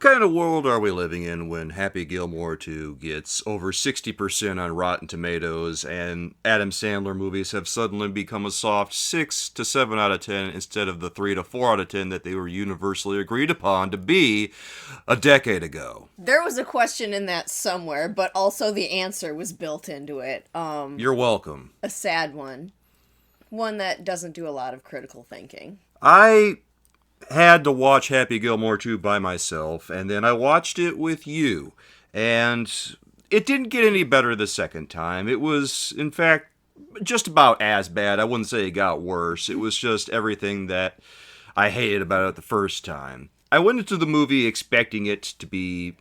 kind of world are we living in when Happy Gilmore 2 gets over 60% on Rotten Tomatoes and Adam Sandler movies have suddenly become a soft 6 to 7 out of 10 instead of the 3 to 4 out of 10 that they were universally agreed upon to be a decade ago? There was a question in that somewhere, but also the answer was built into it. You're welcome. A sad one. One that doesn't do a lot of critical thinking. I had to watch Happy Gilmore 2 by myself, and then I watched it with you. And it didn't get any better the second time. It was, in fact, just about as bad. I wouldn't say it got worse. It was just everything that I hated about it the first time. I went into the movie expecting it to be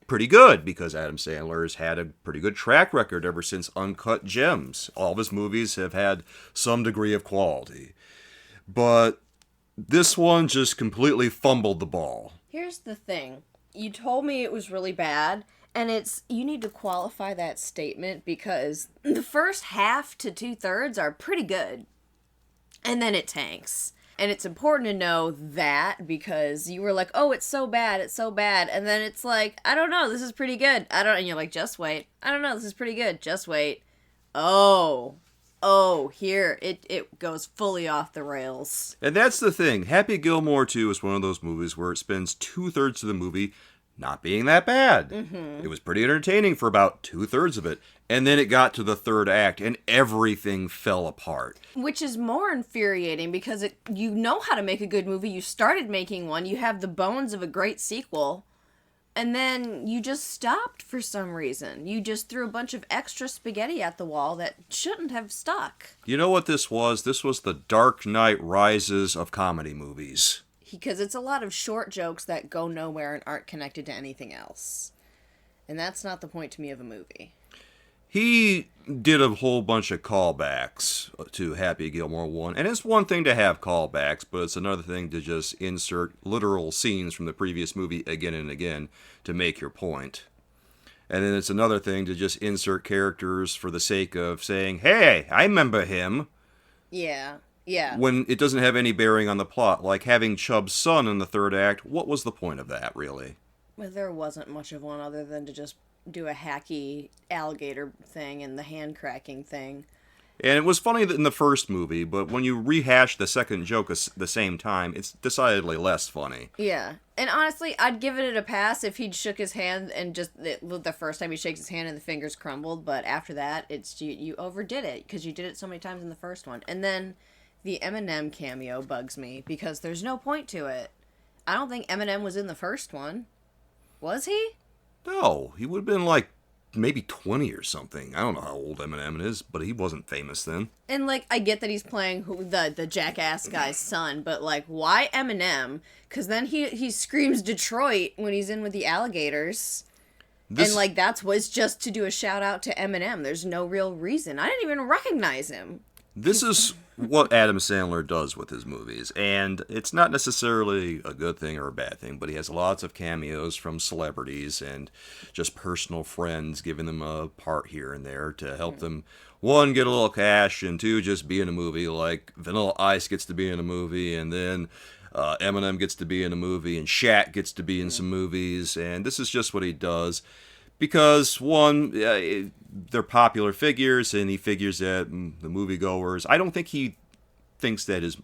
pretty good, because Adam Sandler's had a pretty good track record ever since Uncut Gems. All of his movies have had some degree of quality. But this one just completely fumbled the ball. Here's the thing. You told me it was really bad, and you need to qualify that statement because the first half to 2/3 are pretty good. And then it tanks. And it's important to know that because you were like, oh, it's so bad. And then it's like, I don't know, this is pretty good. And you're like, just wait. I don't know, this is pretty good. Just wait. Oh, here, it goes fully off the rails. And that's the thing. Happy Gilmore 2 is one of those movies where it spends 2/3 of the movie not being that bad. Mm-hmm. It was pretty entertaining for about 2/3 of it. And then it got to the third act, and everything fell apart. Which is more infuriating because you know how to make a good movie. You started making one. You have the bones of a great sequel. And then you just stopped for some reason. You just threw a bunch of extra spaghetti at the wall that shouldn't have stuck. You know what this was? This was the Dark Knight Rises of comedy movies. Because it's a lot of short jokes that go nowhere and aren't connected to anything else. And that's not the point to me of a movie. He did a whole bunch of callbacks to Happy Gilmore 1. And it's one thing to have callbacks, but it's another thing to just insert literal scenes from the previous movie again and again to make your point. And then it's another thing to just insert characters for the sake of saying, hey, I remember him. Yeah. When it doesn't have any bearing on the plot. Like having Chubb's son in the third act, what was the point of that, really? Well, there wasn't much of one other than to just do a hacky alligator thing and the hand cracking thing. And it was funny in the first movie, but when you rehash the second joke at the same time, it's decidedly less funny. Yeah. And honestly, I'd give it a pass if he'd shook his hand and just the first time he shakes his hand and the fingers crumbled, but after that, it's you overdid it because you did it so many times in the first one. And then the Eminem cameo bugs me because there's no point to it. I don't think Eminem was in the first one. Was he? No, he would have been like maybe 20 or something. I don't know how old Eminem is, but he wasn't famous then. And like, I get that he's playing the jackass guy's son, but like, why Eminem? Because then he screams Detroit when he's in with the alligators. And like, was just to do a shout out to Eminem. There's no real reason. I didn't even recognize him. This is what Adam Sandler does with his movies, and it's not necessarily a good thing or a bad thing, but he has lots of cameos from celebrities and just personal friends giving them a part here and there to help them, one, get a little cash, and two, just be in a movie. Like Vanilla Ice gets to be in a movie, and then Eminem gets to be in a movie, and Shaq gets to be in some movies, and this is just what he does. Because, one, they're popular figures, and he figures that the moviegoers, I don't think he thinks that his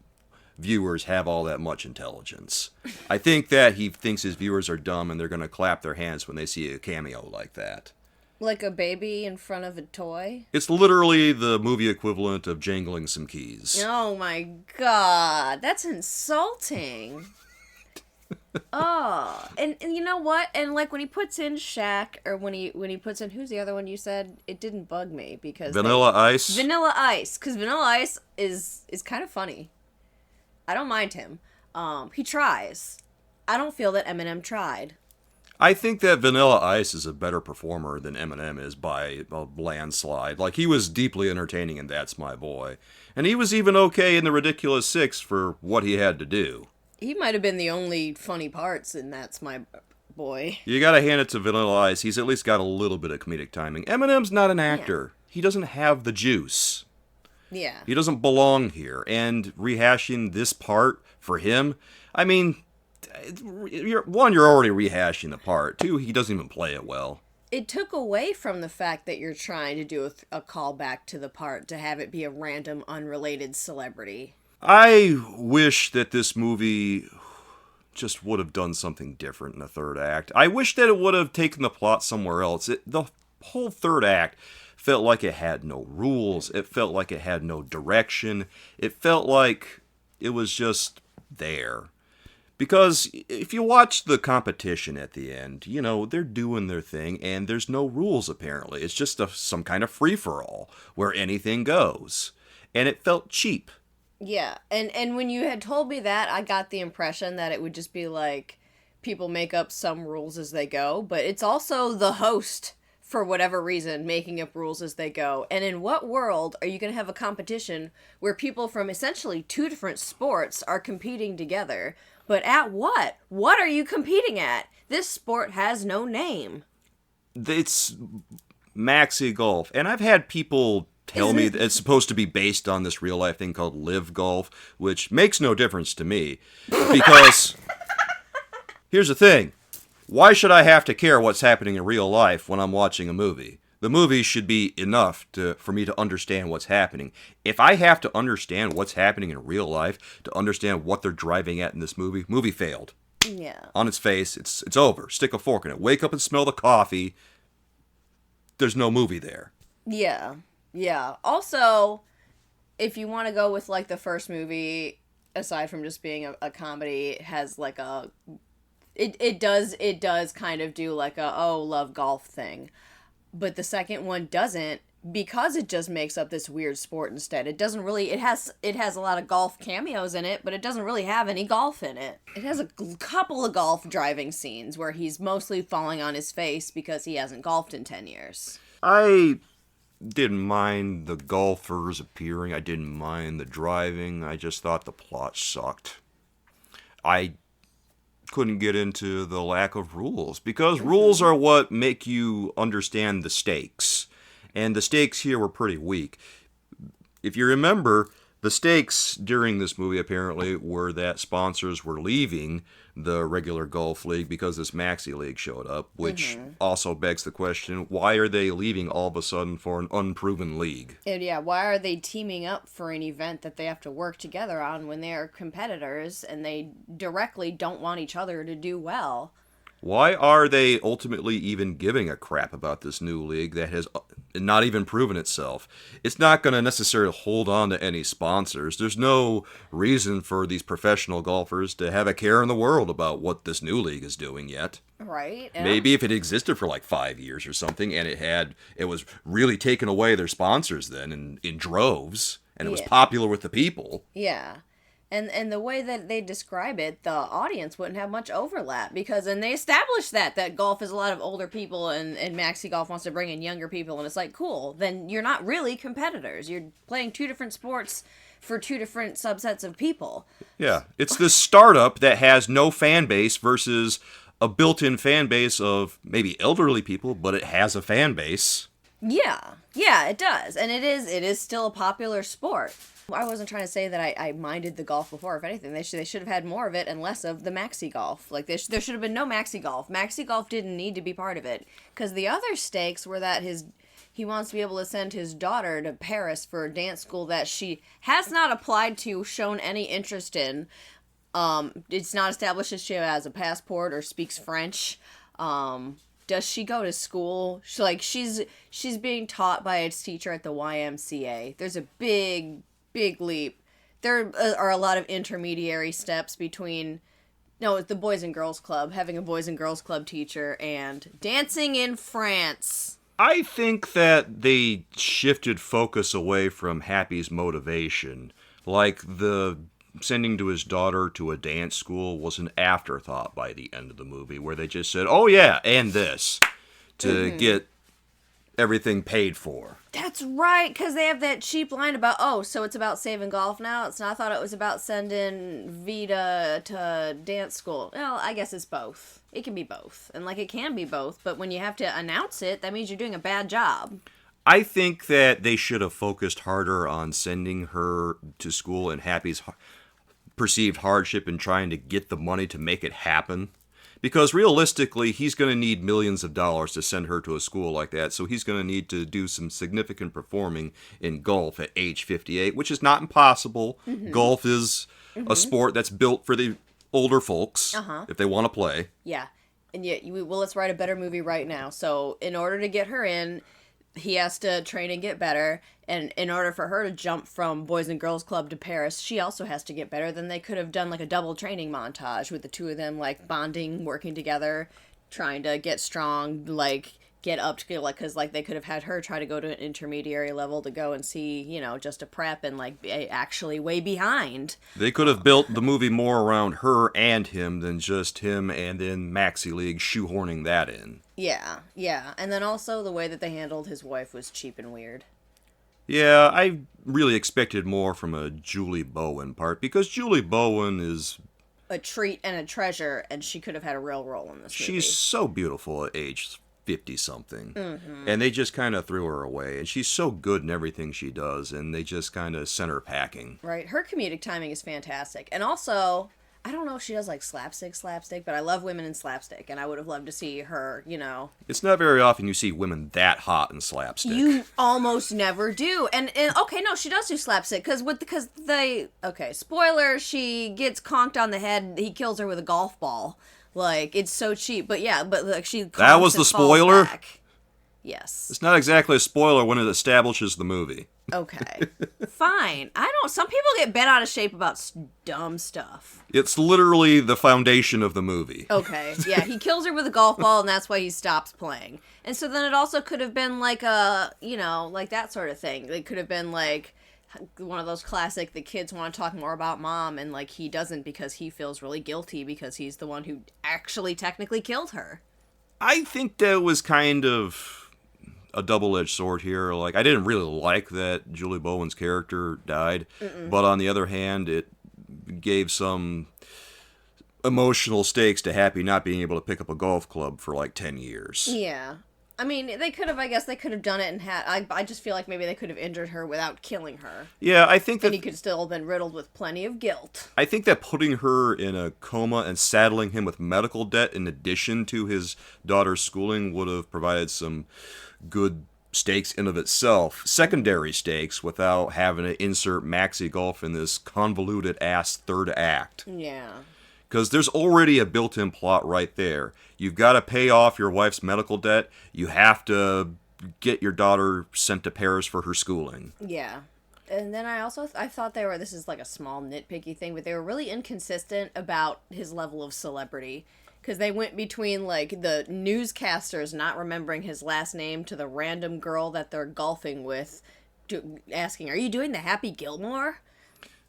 viewers have all that much intelligence. I think that he thinks his viewers are dumb, and they're going to clap their hands when they see a cameo like that. Like a baby in front of a toy? It's literally the movie equivalent of jangling some keys. Oh my god, that's insulting. Oh, and you know what? And like when he puts in Shaq, or when he puts in, who's the other one you said? It didn't bug me because Vanilla Ice, because Vanilla Ice is kind of funny. I don't mind him. He tries. I don't feel that Eminem tried. I think that Vanilla Ice is a better performer than Eminem is by a landslide. Like, he was deeply entertaining in That's My Boy, and he was even okay in The Ridiculous Six for what he had to do. He might have been the only funny parts in That's My Boy. You gotta hand it to Vanilla Ice. He's at least got a little bit of comedic timing. Eminem's not an actor. Yeah. He doesn't have the juice. Yeah. He doesn't belong here. And rehashing this part for him, I mean, you're already rehashing the part. Two, he doesn't even play it well. It took away from the fact that you're trying to do a callback to the part to have it be a random, unrelated celebrity. I wish that this movie just would have done something different in the third act. I wish that it would have taken the plot somewhere else. The whole third act felt like it had no rules. It felt like it had no direction. It felt like it was just there. Because if you watch the competition at the end, they're doing their thing, and there's no rules, apparently. It's just some kind of free-for-all, where anything goes. And it felt cheap. Yeah, and when you had told me that, I got the impression that it would just be like, people make up some rules as they go, but it's also the host, for whatever reason, making up rules as they go. And in what world are you going to have a competition where people from essentially two different sports are competing together? But at what? What are you competing at? This sport has no name. It's maxi golf. And I've had people tell me that it's supposed to be based on this real life thing called live golf, which makes no difference to me. Because here's the thing. Why should I have to care what's happening in real life when I'm watching a movie? The movie should be enough for me to understand what's happening. If I have to understand what's happening in real life to understand what they're driving at in this movie failed. Yeah. On its face, it's over. Stick a fork in it. Wake up and smell the coffee. There's no movie there. Yeah. Yeah. Also, if you want to go with like the first movie, aside from just being a comedy, it has like it does kind of do like love golf thing. But the second one doesn't, because it just makes up this weird sport instead. It doesn't really, it has a lot of golf cameos in it, but it doesn't really have any golf in it. It has a couple of golf driving scenes where he's mostly falling on his face because he hasn't golfed in 10 years. I didn't mind the golfers appearing. I didn't mind the driving. I just thought the plot sucked. I couldn't get into the lack of rules, because rules are what make you understand the stakes, and the stakes here were pretty weak. If you remember, the stakes during this movie apparently were that sponsors were leaving the regular golf league because this maxi league showed up, which also begs the question, why are they leaving all of a sudden for an unproven league? And yeah, why are they teaming up for an event that they have to work together on when they are competitors and they directly don't want each other to do well? Why are they ultimately even giving a crap about this new league that has not even proven itself? It's not going to necessarily hold on to any sponsors. There's no reason for these professional golfers to have a care in the world about what this new league is doing yet. Right. Yeah. Maybe if it existed for like 5 years or something, and it was really taking away their sponsors then in droves, and it was popular with the people. Yeah. And the way that they describe it, the audience wouldn't have much overlap, and they established that golf is a lot of older people and Maxi Golf wants to bring in younger people, and it's like, cool, then you're not really competitors. You're playing two different sports for two different subsets of people. Yeah, it's this startup that has no fan base versus a built-in fan base of maybe elderly people, but it has a fan base. Yeah, it does, and it is still a popular sport. I wasn't trying to say that I minded the golf before. If anything, they should have had more of it and less of the maxi golf. Like, there should have been no maxi golf. Maxi golf didn't need to be part of it, because the other stakes were that he wants to be able to send his daughter to Paris for a dance school that she has not applied to, shown any interest in. It's not established if she has a passport or speaks French. Does she go to school? She's being taught by its teacher at the YMCA. There's a big leap. There are a lot of intermediary steps between the Boys and Girls Club, having a Boys and Girls Club teacher, and dancing in France. I think that they shifted focus away from Happy's motivation. Like, the sending to his daughter to a dance school was an afterthought by the end of the movie, where they just said, oh yeah, and this, to get everything paid for. That's right, because they have that cheap line about, so it's about saving golf now? I thought it was about sending Vita to dance school. Well, I guess it's both. It can be both. And, it can be both, but when you have to announce it, that means you're doing a bad job. I think that they should have focused harder on sending her to school and Happy's perceived hardship in trying to get the money to make it happen. Because realistically, he's going to need millions of dollars to send her to a school like that, so he's going to need to do some significant performing in golf at age 58, which is not impossible. Golf is a sport that's built for the older folks, if they want to play. Yeah. And yet, well, let's write a better movie right now. So, in order to get her in, he has to train and get better. And in order for her to jump from Boys and Girls Club to Paris, she also has to get better. Then they could have done like a double training montage with the two of them like bonding, working together, trying to get strong, like get up to like, because like they could have had her try to go to an intermediary level to go and see, you know, just a prep and like be actually way behind. They could have built the movie more around her and him than just him and then Maxi League shoehorning that in. Yeah. And then also the way that they handled his wife was cheap and weird. Yeah, I really expected more from a Julie Bowen part, because Julie Bowen is a treat and a treasure, and she could have had a real role in this movie. She's so beautiful at age 50-something. And they just kind of threw her away. And she's so good in everything she does, and they just kind of sent her packing. Right. Her comedic timing is fantastic. And also, I don't know if she does like slapstick, but I love women in slapstick, and I would have loved to see her, you know. It's not very often you see women that hot in slapstick. You almost never do. And okay, no, she does do slapstick, spoiler, she gets conked on the head, he kills her with a golf ball. Like, it's so cheap. But yeah, but like she That was the spoiler? Back. Yes. It's not exactly a spoiler when it establishes the movie. Okay. Fine. Some people get bent out of shape about dumb stuff. It's literally the foundation of the movie. Okay. Yeah, he kills her with a golf ball, and that's why he stops playing. And so then it also could have been like like that sort of thing. It could have been like one of those classic, the kids want to talk more about mom, and like he doesn't because he feels really guilty because he's the one who actually technically killed her. I think that was kind of a double-edged sword here. Like, I didn't really like that Julie Bowen's character died, but on the other hand, it gave some emotional stakes to Happy not being able to pick up a golf club for like 10 years. Yeah. I mean, they could have done it and I just feel like maybe they could have injured her without killing her. Yeah, I think that... And he could still have been riddled with plenty of guilt. I think that putting her in a coma and saddling him with medical debt in addition to his daughter's schooling would have provided some good stakes in of itself. Secondary stakes without having to insert Maxi Golf in this convoluted-ass third act. Yeah. Because there's already a built-in plot right there. You've got to pay off your wife's medical debt. You have to get your daughter sent to Paris for her schooling. Yeah. And then I thought this is like a small nitpicky thing, but they were really inconsistent about his level of celebrity. Because they went between, like, the newscasters not remembering his last name to the random girl that they're golfing with, asking, "Are you doing the Happy Gilmore?"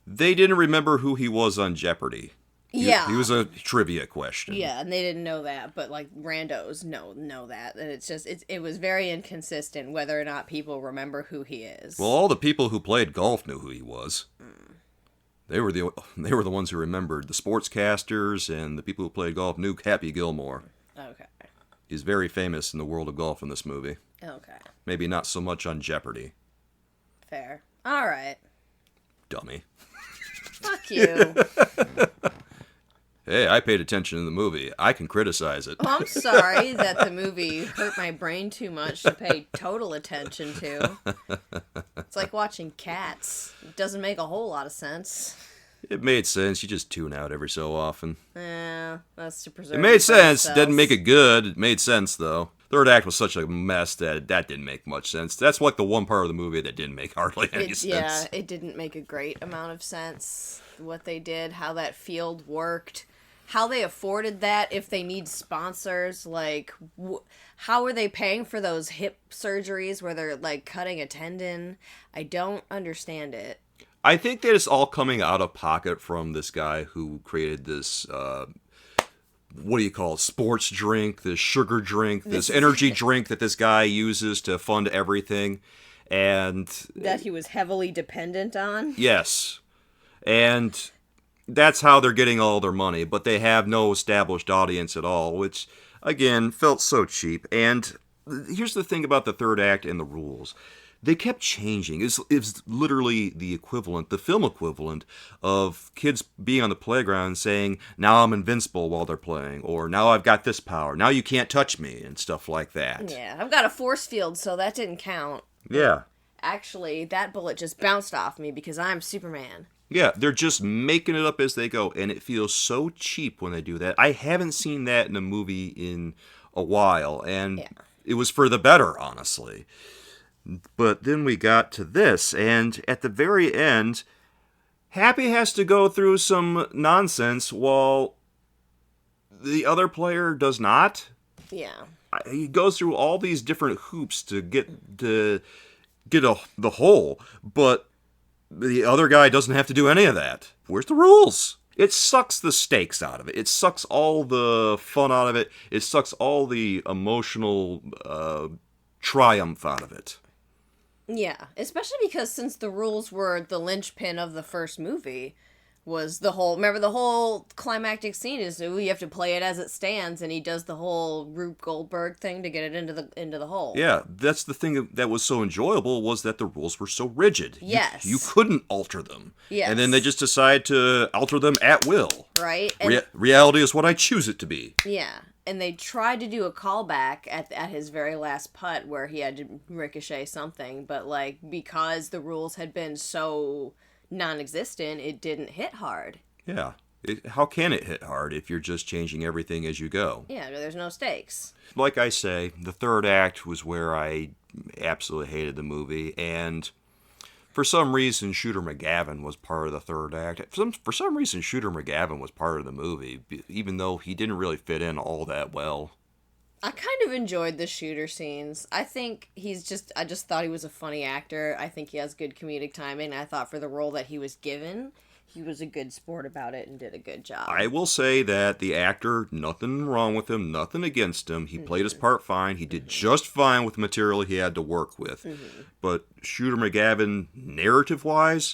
They didn't remember who he was on Jeopardy! Yeah. He was a trivia question. Yeah, and they didn't know that, but, like, randos know that. And it's just, it was very inconsistent whether or not people remember who he is. Well, all the people who played golf knew who he was. They were the ones who remembered. The sportscasters and the people who played golf knew Happy Gilmore. Okay. He's very famous in the world of golf in this movie. Okay. Maybe not so much on Jeopardy. Fair. All right. Dummy. Fuck you. Hey, I paid attention in the movie. I can criticize it. Well, I'm sorry that the movie hurt my brain too much to pay total attention to. It's like watching Cats. It doesn't make a whole lot of sense. It made sense. You just tune out every so often. That's to preserve. It made sense. Didn't make it good. It made sense, though. Third act was such a mess that didn't make much sense. That's like the one part of the movie that didn't make hardly any sense. Yeah, it didn't make a great amount of sense. What they did, how that field worked, how they afforded that if they need sponsors. Like, how are they paying for those hip surgeries where they're, like, cutting a tendon? I don't understand it. I think that it's all coming out of pocket from this guy who created this, what do you call it, sports drink, this sugar drink, this energy drink that this guy uses to fund everything. And that he was heavily dependent on? Yes. And that's how they're getting all their money, but they have no established audience at all, which, again, felt so cheap. And here's the thing about the third act and the rules. they kept changing. It's literally the equivalent, the film equivalent of kids being on the playground and saying, now I'm invincible while they're playing, or now I've got this power, now you can't touch me, and stuff like that. Yeah, I've got a force field, so that didn't count. Yeah. Actually, that bullet just bounced off me because I'm Superman. Yeah, they're just making it up as they go, and it feels so cheap when they do that. I haven't seen that in a movie in a while, and it was for the better, honestly. But then we got to this, and at the very end, Happy has to go through some nonsense while the other player does not. Yeah. He goes through all these different hoops to get the hole, but the other guy doesn't have to do any of that. Where's the rules? It sucks the stakes out of it. It sucks all the fun out of it. It sucks all the emotional triumph out of it. Yeah, especially because since the rules were the linchpin of the first movie, was the whole climactic scene is you have to play it as it stands, and he does the whole Rube Goldberg thing to get it into the hole. Yeah, that's the thing that was so enjoyable, was that the rules were so rigid. Yes. You couldn't alter them. Yes. And then they just decide to alter them at will. Right? Reality is what I choose it to be. Yeah. And they tried to do a callback at his very last putt where he had to ricochet something, but like because the rules had been so non-existent, it didn't hit hard. Yeah. How can it hit hard if you're just changing everything as you go? Yeah, there's no stakes. Like I say, the third act was where I absolutely hated the movie, and for some reason, Shooter McGavin was part of the third act. For some reason, Shooter McGavin was part of the movie, even though he didn't really fit in all that well. I kind of enjoyed the shooter scenes. I just thought he was a funny actor. I think he has good comedic timing. I thought for the role that he was given, he was a good sport about it and did a good job. I will say that the actor, nothing wrong with him, nothing against him. He played his part fine. He did just fine with the material he had to work with. But Shooter McGavin, narrative-wise,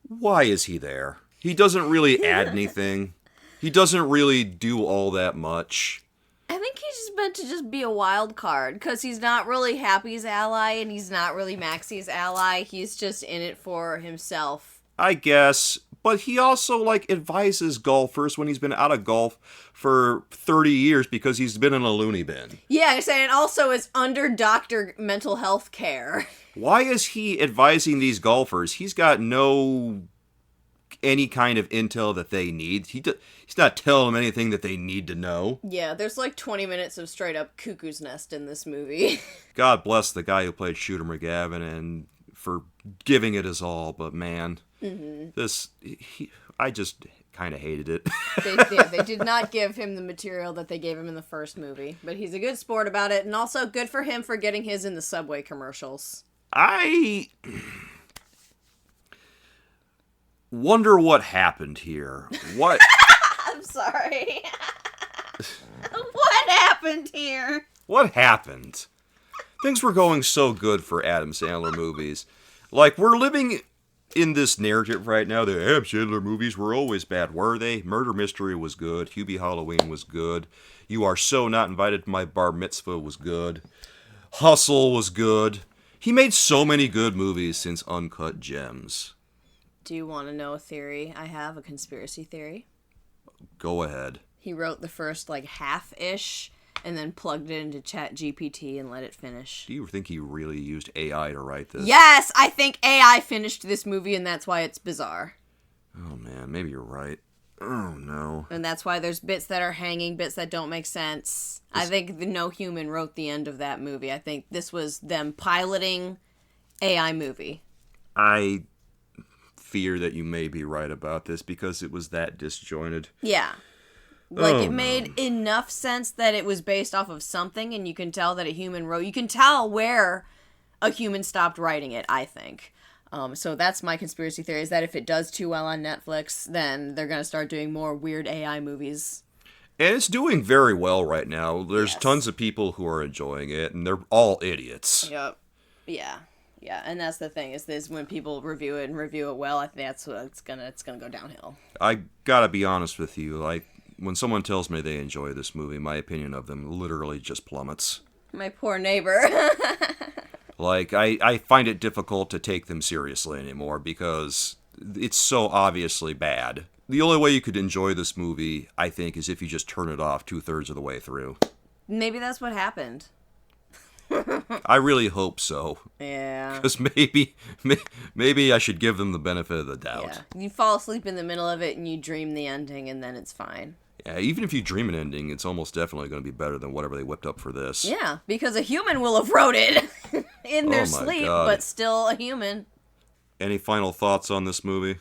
why is he there? He doesn't really add anything. He doesn't really do all that much. I think he's just meant to just be a wild card, because he's not really Happy's ally, and he's not really Maxie's ally. He's just in it for himself. I guess, but he also, advises golfers when he's been out of golf for 30 years because he's been in a loony bin. Yeah, I'm saying also is under doctor mental health care. Why is he advising these golfers? He's got any kind of intel that they need. He's not telling them anything that they need to know. Yeah, there's 20 minutes of straight up cuckoo's nest in this movie. God bless the guy who played Shooter McGavin and for giving it his all, but man, I just kind of hated it. They did not give him the material that they gave him in the first movie, but he's a good sport about it, and also good for him for getting his in the Subway commercials. I wonder what happened here. What? I'm sorry. What happened here? What happened? Things were going so good for Adam Sandler movies. We're living in this narrative right now. The Adam Sandler movies were always bad. Were they? Murder Mystery was good. Hubie Halloween was good. You Are So Not Invited to My Bar Mitzvah was good. Hustle was good. He made so many good movies since Uncut Gems. Do you want to know a theory? I have a conspiracy theory. Go ahead. He wrote the first half-ish and then plugged it into ChatGPT and let it finish. Do you think he really used AI to write this? Yes, I think AI finished this movie, and that's why it's bizarre. Oh man, maybe you're right. Oh no. And that's why there's bits that are hanging, bits that don't make sense. I think no human wrote the end of that movie. I think this was them piloting AI movie. I fear that you may be right about this because it was that disjointed. Yeah. It made enough sense that it was based off of something, and you can tell that a human wrote. You can tell where a human stopped writing it, I think. So that's my conspiracy theory, is that if it does too well on Netflix, then they're going to start doing more weird AI movies. And it's doing very well right now. There's tons of people who are enjoying it, and they're all idiots. Yep. Yeah. Yeah, and that's the thing, is when people review it and review it well, I think that's what it's gonna go downhill. I gotta be honest with you, when someone tells me they enjoy this movie, my opinion of them literally just plummets. My poor neighbor. Like, I find it difficult to take them seriously anymore because it's so obviously bad. The only way you could enjoy this movie, I think, is if you just turn it off 2/3 of the way through. Maybe that's what happened. I really hope so. Yeah. Because maybe I should give them the benefit of the doubt. Yeah. You fall asleep in the middle of it and you dream the ending and then it's fine. Yeah, even if you dream an ending, it's almost definitely going to be better than whatever they whipped up for this. Yeah, because a human will have wrote it in their Oh my sleep, God. but still a human. Any final thoughts on this movie?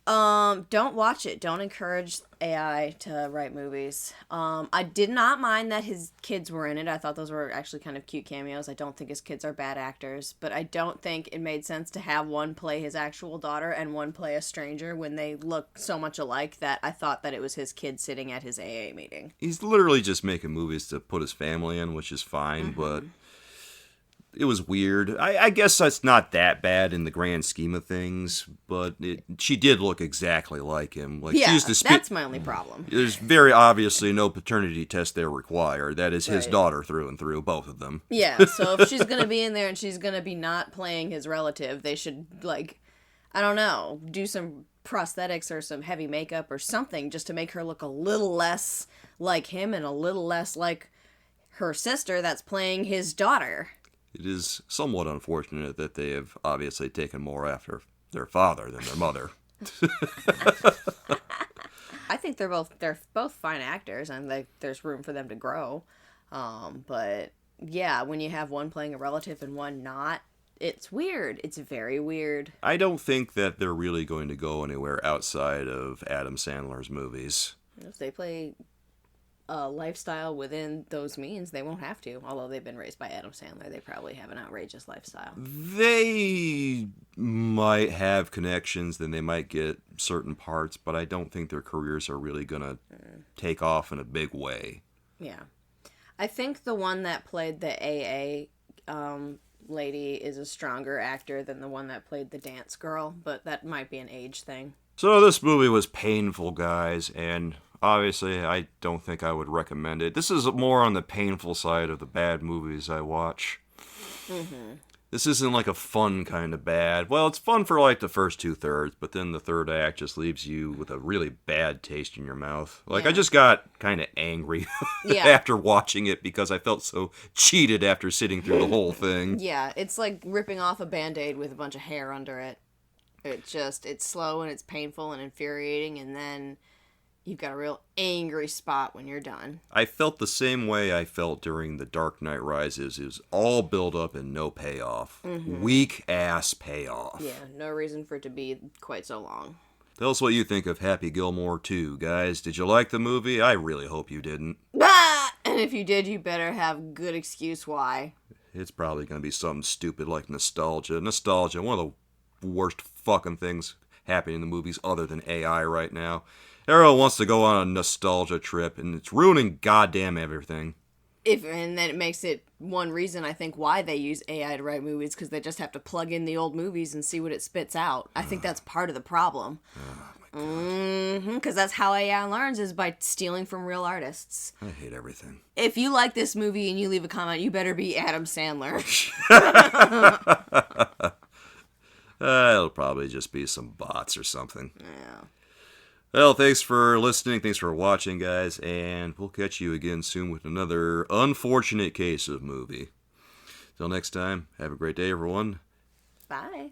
Don't watch it. Don't encourage AI to write movies. I did not mind that his kids were in it. I thought those were actually kind of cute cameos. I don't think his kids are bad actors, but I don't think it made sense to have one play his actual daughter and one play a stranger when they look so much alike that I thought that it was his kid sitting at his AA meeting. He's literally just making movies to put his family in, which is fine, but it was weird. I guess that's not that bad in the grand scheme of things, but she did look exactly like him. Like, Yeah, she used to that's my only problem. There's very obviously no paternity test there required. That is his Right. daughter through and through, both of them. Yeah, so if she's gonna be in there and she's gonna be not playing his relative, they should, like, I don't know, do some prosthetics or some heavy makeup or something just to make her look a little less like him and a little less like her sister that's playing his daughter. It is somewhat unfortunate that they have obviously taken more after their father than their mother. I think they're both fine actors and there's room for them to grow. But yeah, when you have one playing a relative and one not, it's weird. It's very weird. I don't think that they're really going to go anywhere outside of Adam Sandler's movies. If they play a lifestyle within those means, they won't have to. Although they've been raised by Adam Sandler, they probably have an outrageous lifestyle. They might have connections, then they might get certain parts, but I don't think their careers are really going to take off in a big way. Yeah. I think the one that played the AA lady is a stronger actor than the one that played the dance girl, but that might be an age thing. So this movie was painful, guys, and obviously I don't think I would recommend it. This is more on the painful side of the bad movies I watch. This isn't like a fun kind of bad. Well, it's fun for like the first 2/3, but then the third act just leaves you with a really bad taste in your mouth. Like, Yeah. I just got kind of angry Yeah. after watching it because I felt so cheated after sitting through the whole thing. Yeah, it's like ripping off a Band-Aid with a bunch of hair under it. It's slow and it's painful and infuriating, and then you've got a real angry spot when you're done. I felt the same way I felt during The Dark Knight Rises. It was all build up and no payoff. Weak ass payoff. Yeah, no reason for it to be quite so long. Tell us what you think of Happy Gilmore 2, guys. Did you like the movie? I really hope you didn't. Ah! And if you did, you better have good excuse why. It's probably going to be something stupid like nostalgia. Nostalgia, one of the worst fucking things happening in the movies other than AI right now. Everyone wants to go on a nostalgia trip, and it's ruining goddamn everything. And then it makes it one reason, I think, why they use AI to write movies, because they just have to plug in the old movies and see what it spits out. I think that's part of the problem. Because that's how AI learns, is by stealing from real artists. I hate everything. If you like this movie and you leave a comment, you better be Adam Sandler. It'll probably just be some bots or something. Yeah. Well, thanks for listening. Thanks for watching, guys. And we'll catch you again soon with another unfortunate case of movie. Till next time, have a great day, everyone. Bye.